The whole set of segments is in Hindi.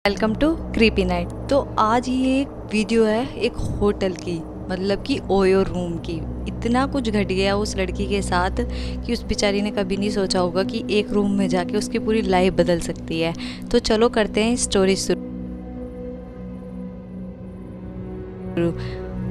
Welcome to creepy night. तो आज ये एक वीडियो है एक होटल की, मतलब कि ओयो रूम की। इतना कुछ घट गया उस लड़की के साथ कि उस बेचारी ने कभी नहीं सोचा होगा कि एक रूम में जाके उसकी पूरी लाइफ बदल सकती है। तो चलो करते हैं स्टोरी शुरू।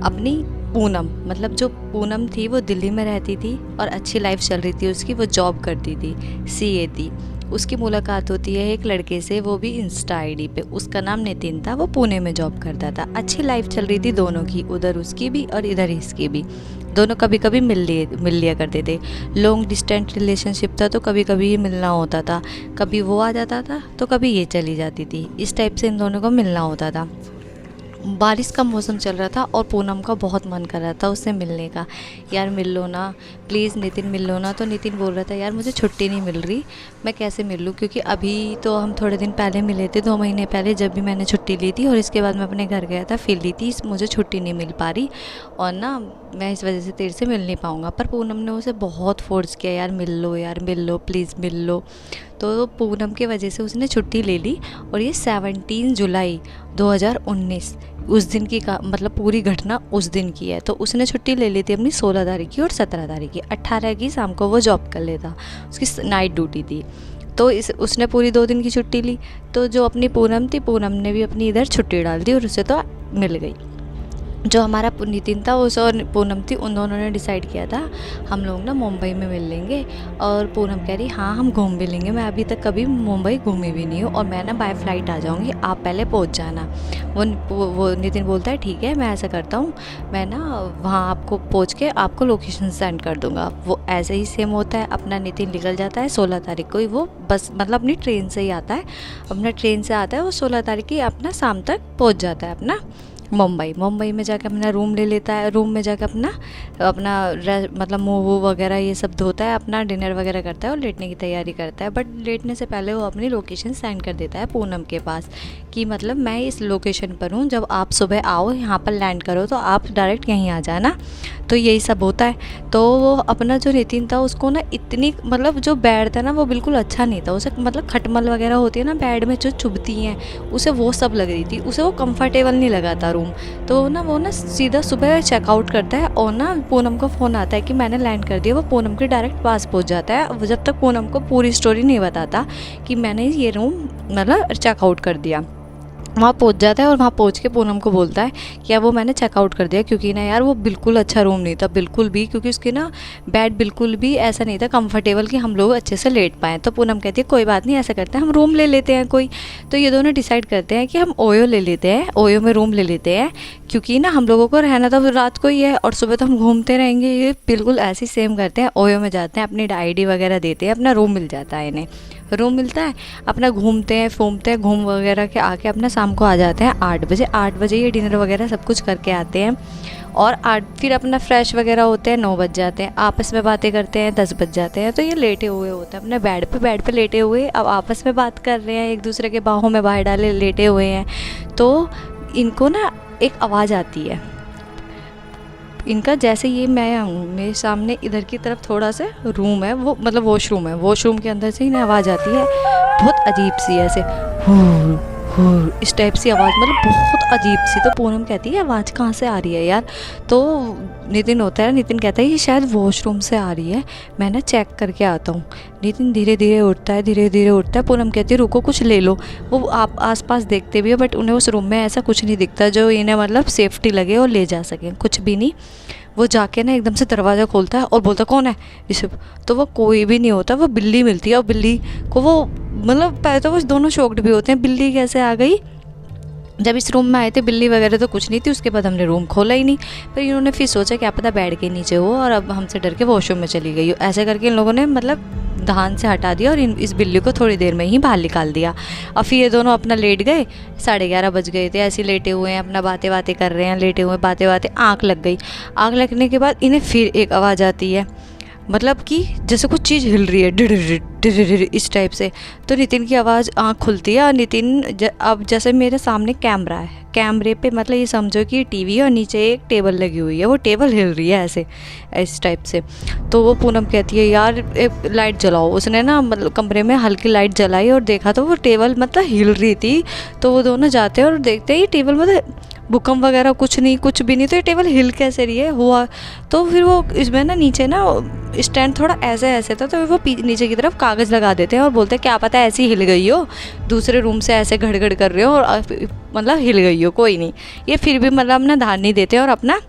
अपनी पूनम, मतलब जो पूनम थी वो दिल्ली में रहती थी और अच्छी लाइफ चल रही थी उसकी। वो जॉब करती थी, सीए थी। उसकी मुलाकात होती है एक लड़के से, वो भी इंस्टा आईडी पे। उसका नाम नितिन था, वो पुणे में जॉब करता था। अच्छी लाइफ चल रही थी दोनों की, उधर उसकी भी और इधर इसकी भी। दोनों कभी कभी मिल लिया करते थे। लॉन्ग डिस्टेंस रिलेशनशिप था, तो कभी कभी मिलना होता था। कभी वो आ जाता था तो कभी ये चली जाती थी। इस टाइप से इन दोनों को मिलना होता था। बारिश का मौसम चल रहा था और पूनम का बहुत मन कर रहा था उससे मिलने का। यार मिल लो ना प्लीज़, नितिन मिल लो ना। तो नितिन बोल रहा था यार मुझे छुट्टी नहीं मिल रही, मैं कैसे मिल लूँ, क्योंकि अभी तो हम थोड़े दिन पहले मिले थे, 2 महीने पहले, जब भी मैंने छुट्टी ली थी और इसके बाद मैं अपने घर गया था, फिर ली थी। मुझे छुट्टी नहीं मिल पा रही और ना मैं इस वजह से तेरे से मिल नहीं पाऊँगा। पर पूनम ने उसे बहुत फोर्स किया, यार मिल लो, यार मिल लो, प्लीज़ मिल लो। तो पूनम के वजह से उसने छुट्टी ले ली। और ये 17 जुलाई 2019 उस दिन की का मतलब पूरी घटना उस दिन की है। तो उसने छुट्टी ले ली थी अपनी 16 तारीख की और 17 तारीख की। 18 की शाम को वो जॉब कर लेता, उसकी नाइट ड्यूटी थी। तो उसने पूरी 2 दिन की छुट्टी ली। तो जो अपनी पूनम थी, पूनम ने भी अपनी इधर छुट्टी डाल दी और उसे तो मिल गई। जो हमारा नितिन था उस और पूनम थी, उन दोनों ने डिसाइड किया था हम लोग ना मुंबई में मिल लेंगे। और पूनम कह रही हाँ हम घूम भी लेंगे, मैं अभी तक कभी मुंबई घूमी भी नहीं हूँ और मैं ना बाय फ्लाइट आ जाऊँगी, आप पहले पहुँच जाना। वो नितिन बोलता है ठीक है, मैं ऐसा करता हूँ, मैं ना वहाँ आपको पहुँच के आपको लोकेशन सेंड कर दूँगा। वो ऐसे ही सेम होता है। अपना नितिन निकल जाता है 16 तारीख को ही। वो बस मतलब अपनी ट्रेन से ही आता है, अपना ट्रेन से आता है वो 16 तारीख की अपना शाम तक पहुँच जाता है अपना मुंबई में जाके अपना रूम ले लेता है। रूम में जाके अपना मतलब मुँह वूह वगैरह ये सब धोता है, अपना डिनर वगैरह करता है और लेटने की तैयारी करता है। बट लेटने से पहले वो अपनी लोकेशन सेंड कर देता है पूनम के पास कि मतलब मैं इस लोकेशन पर हूँ, जब आप सुबह आओ यहाँ पर लैंड करो तो आप डायरेक्ट यहीं आ जाना। तो यही सब होता है। तो वो अपना जो नितिन था उसको ना इतनी मतलब जो बेड था ना वो बिल्कुल अच्छा नहीं था। उसे मतलब खटमल वगैरह होती है ना बेड में जो चुभती हैं, उसे वो सब लग रही थी। उसे वो कंफर्टेबल नहीं लगा था रूम। तो ना वो ना सीधा सुबह चेकआउट करता है और ना पूनम को फ़ोन आता है कि मैंने लैंड कर दिया। वो पूनम के डायरेक्ट पास पहुंच जाता है, जब तक पूनम को पूरी स्टोरी नहीं बताता कि मैंने ये रूम मतलब चेकआउट कर दिया। वहाँ पहुँच जाता है और वहाँ पहुँच के पूनम को बोलता है कि अब वो मैंने चेकआउट कर दिया, क्योंकि ना यार वो बिल्कुल अच्छा रूम नहीं था बिल्कुल भी, क्योंकि उसके ना बेड बिल्कुल भी ऐसा नहीं था कंफर्टेबल कि हम लोग अच्छे से लेट पाएँ। तो पूनम कहती है कोई बात नहीं, ऐसा करते हैं हम रूम ले लेते हैं कोई। तो ये दोनों डिसाइड करते हैं कि हम ओयो ले लेते हैं, ओयो में रूम ले लेते हैं, क्योंकि ना हम लोगों को रहना तो रात को ही है और सुबह तो हम घूमते रहेंगे। ये बिल्कुल ऐसे ही सेम करते हैं, ओयो में जाते हैं, अपनी आईडी वगैरह देते हैं, अपना रूम मिल जाता है इन्हें। रूम मिलता है, अपना घूमते हैं घूमते हैं, घूम वगैरह के आके अपना शाम को आ जाते हैं 8 बजे। 8 बजे ये डिनर वगैरह सब कुछ करके आते हैं और फिर अपना फ्रेश वगैरह होते हैं, 9 बज जाते हैं। आपस में बातें करते हैं, 10 बज जाते हैं। तो ये लेटे हुए होते हैं अपने बेड पे लेटे हुए, अब आपस में बात कर रहे हैं, एक दूसरे के बाहों में बाहें डाले लेटे हुए हैं। तो इनको ना एक आवाज़ आती है इनका, जैसे ये मैं हूँ मेरे सामने इधर की तरफ थोड़ा सा रूम है, वो मतलब वॉशरूम है, वॉशरूम के अंदर से ही ना आवाज़ आती है बहुत अजीब सी, ऐसे हुर हुर इस टाइप सी आवाज़, मतलब बहुत अजीब सी। तो पूनम कहती है आवाज़ कहाँ से आ रही है यार। तो नितिन होता है, नितिन कहता है ये शायद वॉशरूम से आ रही है, मैं ना चेक करके आता हूँ। नितिन धीरे धीरे उठता है। पूनम कहती है रुको कुछ ले लो। वो आप आसपास देखते भी है बट उन्हें उस रूम में ऐसा कुछ नहीं दिखता जो इन्हें मतलब सेफ्टी लगे और ले जा सकें, कुछ भी नहीं। वो जाके ना एकदम से दरवाज़ा खोलता है और बोलता कौन है इसे। तो वो कोई भी नहीं होता, वो बिल्ली मिलती है और बिल्ली को वो मतलब पहले तो वो दोनों शॉक्ड भी होते हैं, बिल्ली कैसे आ गई। जब इस रूम में आए थे बिल्ली वगैरह तो कुछ नहीं थी, उसके बाद हमने रूम खोला ही नहीं। फिर इन्होंने फिर सोचा क्या पता बेड के नीचे हो और अब हमसे डर के वॉशरूम में चली गई हो। ऐसे करके इन लोगों ने मतलब धान से हटा दिया और इस बिल्ली को थोड़ी देर में ही बाहर निकाल दिया। और फिर ये दोनों अपना लेट गए, 11:30 बज गए थे, ऐसे लेटे हुए हैं, अपना बातें कर रहे हैं, लेटे हुए बातें आँख लग गई। आँख लगने के बाद इन्हें फिर एक आवाज़ आती है, मतलब कि जैसे कुछ चीज़ हिल रही है, डिड इस टाइप से। तो नितिन की आवाज़ आँख खुलती है और नितिन अब जैसे मेरे सामने कैमरा है, कैमरे पे मतलब ये समझो कि टीवी है और नीचे एक टेबल लगी हुई है, वो टेबल हिल रही है ऐसे इस टाइप से। तो वो पूनम कहती है यार लाइट जलाओ। उसने ना मतलब कमरे में हल्की लाइट जलाई और देखा तो वो टेबल मतलब हिल रही थी। तो वो दोनों जाते हैं और देखते हैं ये टेबल मतलब भूकंप वगैरह कुछ नहीं, कुछ भी नहीं, तो ये टेबल हिल कैसे रही है हुआ। तो फिर वो इसमें ना नीचे ना स्टैंड थोड़ा ऐसे ऐसे था, तो वो नीचे की तरफ कागज़ लगा देते हैं और बोलते हैं क्या पता ऐसी हिल गई हो, दूसरे रूम से ऐसे घड़ कर रहे हो और मतलब हिल गई हो, कोई नहीं। ये फिर भी मतलब अपना ध्यान नहीं देते और अपना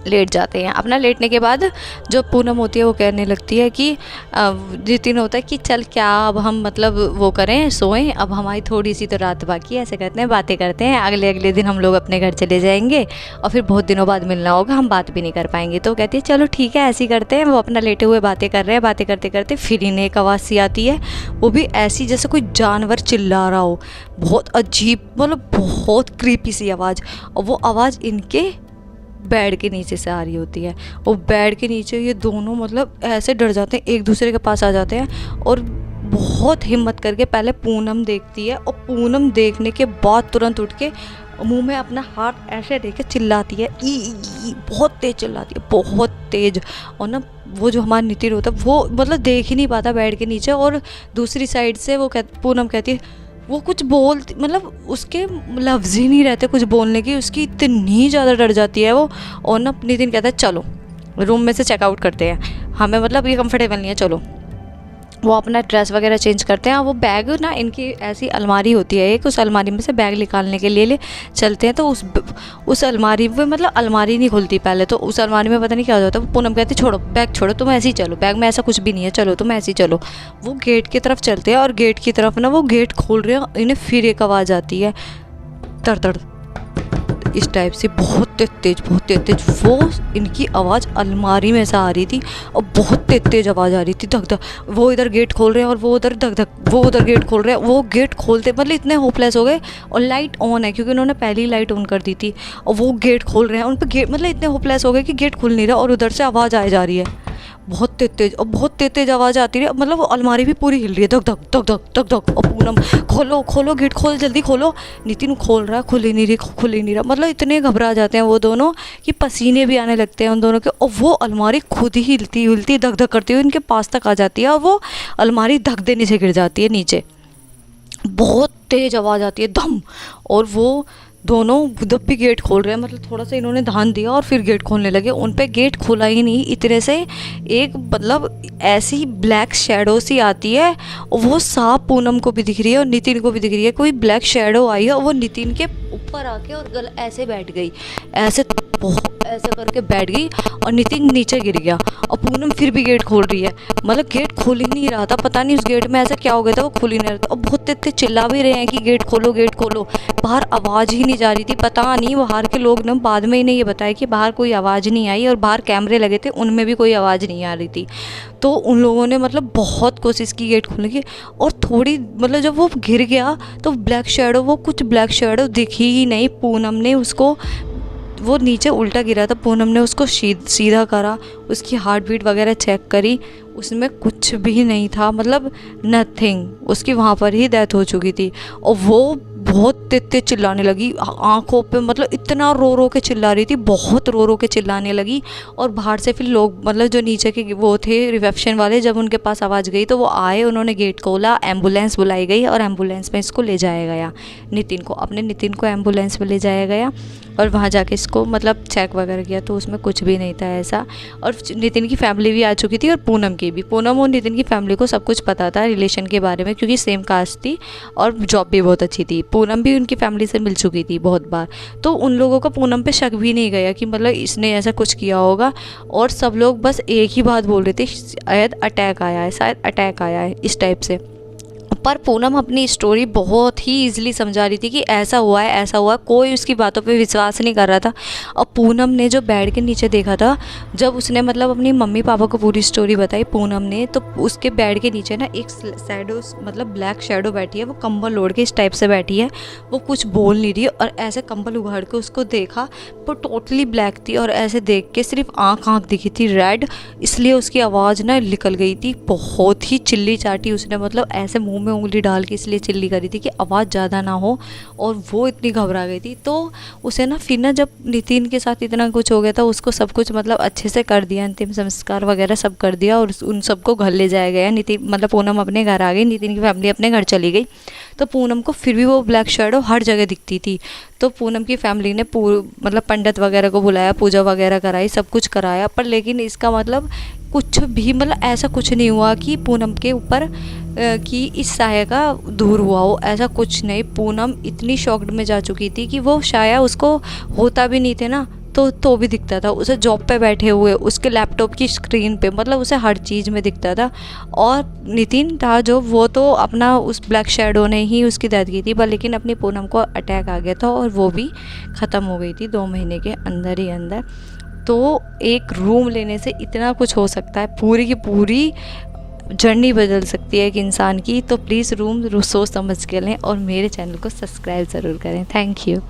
लेट जाते हैं। अपना लेटने के बाद जो पूनम होती है वो कहने लगती है कि नितिन होता है कि चल क्या अब हम मतलब वो करें, सोएं, अब हमारी थोड़ी सी तो रात बाकी है, ऐसे कहते हैं, बातें करते हैं, अगले दिन हम लोग अपने घर चले जाएंगे और फिर बहुत दिनों बाद मिलना होगा, हम बात भी नहीं कर पाएंगे। तो कहती है चलो ठीक है ऐसे ही करते हैं। वो अपना लेटे हुए बातें कर रहे हैं, बातें करते करते फिर इन्हें एक आवाज़ सी आती है, वो भी ऐसी जैसे कोई जानवर चिल्ला रहा हो, बहुत अजीब मतलब बहुत क्रीपी सी आवाज़। और वो आवाज़ इनके बेड के नीचे से आ रही होती है। वो बेड के नीचे ये दोनों मतलब ऐसे डर जाते हैं, एक दूसरे के पास आ जाते हैं और बहुत हिम्मत करके पहले पूनम देखती है और पूनम देखने के बाद तुरंत उठ के मुंह में अपना हाथ ऐसे देके चिल्लाती है, ई बहुत तेज चिल्लाती है, बहुत तेज। और ना वो जो हमारा नितिन होता है वो मतलब देख ही नहीं पाता बेड के नीचे, और दूसरी साइड से वो पूनम कहती है वो कुछ मतलब उसके लफ्ज़ ही नहीं रहते कुछ बोलने की, उसकी इतनी ज़्यादा डर जाती है वो। और ना नितिन कहता है चलो रूम में से चेकआउट करते हैं, हमें मतलब ये कंफर्टेबल नहीं है, चलो। वो अपना ड्रेस वगैरह चेंज करते हैं। वो बैग ना इनकी ऐसी अलमारी होती है एक, उस अलमारी में से बैग निकालने के लिए चलते हैं। तो उस अलमारी में मतलब अलमारी नहीं खुलती पहले, तो उस अलमारी में पता नहीं क्या हो जाता है। पूनम कहती छोड़ो बैग, छोड़ो तुम ऐसे ही चलो, बैग में ऐसा कुछ भी नहीं है, चलो तुम ऐसे ही चलो। वो गेट की तरफ चलते हैं और गेट की तरफ ना वो गेट खोल रहे हैं, इन्हें फिर एक आवाज़ आती है तड़ तड़ इस टाइप से, बहुत तेज वो इनकी आवाज़ अलमारी में से आ रही थी और बहुत तेज आवाज़ आ रही थी, धक धक। वो इधर गेट खोल रहे हैं और वो उधर धक धक, वो उधर गेट खोल रहे हैं। वो गेट खोलते मतलब इतने होपलेस हो गए, और लाइट ऑन है क्योंकि उन्होंने पहली लाइट ऑन कर दी थी, और वो गेट खोल रहे हैं, उन पर गेट मतलब इतने होपलेस हो गए कि गेट खुल नहीं रहा और उधर से आवाज़ आए जा रही है बहुत तेज, और बहुत तेज आवाज़ आती है, मतलब अलमारी भी पूरी हिल रही है, धक धक धक धक धक धक। और पूनम खोलो खोलो गेट खोल, जल्दी खोलो। नितिन खोल रहा है, खुल ही नहीं रहा, मतलब इतने घबरा जाते हैं वो दोनों कि पसीने भी आने लगते हैं उन दोनों के। और वो अलमारी खुद ही हिलती धक धक करती हुई इनके पास तक आ जाती है और वो अलमारी धक देने से गिर जाती है नीचे, बहुत तेज आवाज़ आती है धम। और वो दोनों जब भी गेट खोल रहे हैं मतलब थोड़ा सा इन्होंने ध्यान दिया और फिर गेट खोलने लगे, उन पे गेट खुला ही नहीं, इतने से एक मतलब ऐसी ब्लैक शेडो सी आती है और वो साफ पूनम को भी दिख रही है और नितिन को भी दिख रही है। कोई ब्लैक शेडो आई है और वो नितिन के ऊपर आके और गला ऐसे बैठ गई, ऐसे बहुत ऐसे करके बैठ गई और नितिन नीचे गिर गया। और पूनम फिर भी गेट खोल रही है, मतलब गेट खुल ही नहीं रहा था, पता नहीं उस गेट में ऐसा क्या हो गया था, वो खुल ही नहीं रहा था। और बहुत तेज चिल्ला भी रहे हैं कि गेट खोलो गेट खोलो, बाहर आवाज़ ही नहीं जा रही थी। पता नहीं बाहर के लोग ने बाद में इन्हें ये बताया कि बाहर कोई आवाज़ नहीं आई और बाहर कैमरे लगे थे उनमें भी कोई आवाज़ नहीं आ रही थी। तो उन लोगों ने मतलब बहुत कोशिश की गेट खोलने की, और थोड़ी मतलब जब वो गिर गया तो ब्लैक शेडो, वो कुछ ब्लैक शेडो दिखी ही नहीं। पूनम ने उसको, वो नीचे उल्टा गिरा था, पूनम ने उसको सीधा करा, उसकी हार्ट बीट वगैरह चेक करी, उसमें कुछ भी नहीं था, मतलब नथिंग, उसकी वहाँ पर ही डेथ हो चुकी थी। और वो बहुत तेज चिल्लाने लगी, आंखों पे मतलब इतना रो के चिल्ला रही थी, बहुत रो के चिल्लाने लगी। और बाहर से फिर लोग मतलब जो नीचे के वो थे रिसेप्शन वाले, जब उनके पास आवाज़ गई तो वो आए, उन्होंने गेट खोला, एम्बुलेंस बुलाई गई और एम्बुलेंस में इसको ले जाया गया, नितिन को एम्बुलेंस में ले जाया गया। और वहाँ जाके इसको मतलब चेक वगैरह किया तो उसमें कुछ भी नहीं था ऐसा। और नितिन की फैमिली भी आ चुकी थी और पूनम की भी, पूनम और नितिन की फैमिली को सब कुछ पता था रिलेशन के बारे में, क्योंकि सेम कास्ट थी और जॉब भी बहुत अच्छी थी। पूनम भी उनकी फैमिली से मिल चुकी थी बहुत बार, तो उन लोगों का पूनम पे शक भी नहीं गया कि मतलब इसने ऐसा कुछ किया होगा। और सब लोग बस एक ही बात बोल रहे थे, शायद अटैक आया है, शायद अटैक आया है, इस टाइप से। पर पूनम अपनी स्टोरी बहुत ही ईजिली समझा रही थी कि ऐसा हुआ है, ऐसा हुआ है। कोई उसकी बातों पे विश्वास नहीं कर रहा था। और पूनम ने जो बेड के नीचे देखा था, जब उसने मतलब अपनी मम्मी पापा को पूरी स्टोरी बताई पूनम ने, तो उसके बेड के नीचे ना एक शैडो, मतलब ब्लैक शैडो बैठी है। वो कंबल ओढ़ के इस टाइप से बैठी है, वो कुछ बोल नहीं रही है। और ऐसे कंबल उघाड़ के उसको देखा, वो टोटली ब्लैक थी। और ऐसे देख के सिर्फ आँख दिखी थी रेड, इसलिए उसकी आवाज़ ना निकल गई थी। बहुत ही चिल्ली चाटी उसने, मतलब ऐसे मुंह में उंगली डाल के इसलिए चिल्ली करी थी कि आवाज़ ज़्यादा ना हो। और वो इतनी घबरा गई थी। तो उसे ना फिर ना जब नितिन के साथ इतना कुछ हो गया था, उसको सब कुछ मतलब अच्छे से कर दिया, अंतिम संस्कार वगैरह सब कर दिया। और उन सबको घर ले जाया गया। नितिन मतलब पूनम अपने घर आ गई, नितिन की फैमिली अपने घर चली गई। तो पूनम को फिर भी वो ब्लैक शैडो हर जगह दिखती थी। तो पूनम की फैमिली ने मतलब पंडित वगैरह को बुलाया, पूजा वगैरह कराई, सब कुछ कराया। पर लेकिन इसका मतलब कुछ भी, मतलब ऐसा कुछ नहीं हुआ कि पूनम के ऊपर कि इस साया का दूर हुआ हो, ऐसा कुछ नहीं। पूनम इतनी शॉक्ड में जा चुकी थी कि वो साया उसको होता भी नहीं थे ना, तो भी दिखता था उसे। जॉब पे बैठे हुए उसके लैपटॉप की स्क्रीन पे, मतलब उसे हर चीज़ में दिखता था। और नितिन था जो, वो तो अपना उस ब्लैक शैडो ने ही उसकी डेथ की थी। पर लेकिन अपनी पूनम को अटैक आ गया था और वो भी ख़त्म हो गई थी 2 महीने के अंदर ही अंदर। तो एक रूम लेने से इतना कुछ हो सकता है, पूरी की पूरी जर्नी बदल सकती है एक इंसान की। तो प्लीज़ रूम सोच समझ के लें और मेरे चैनल को सब्सक्राइब ज़रूर करें। Thank you.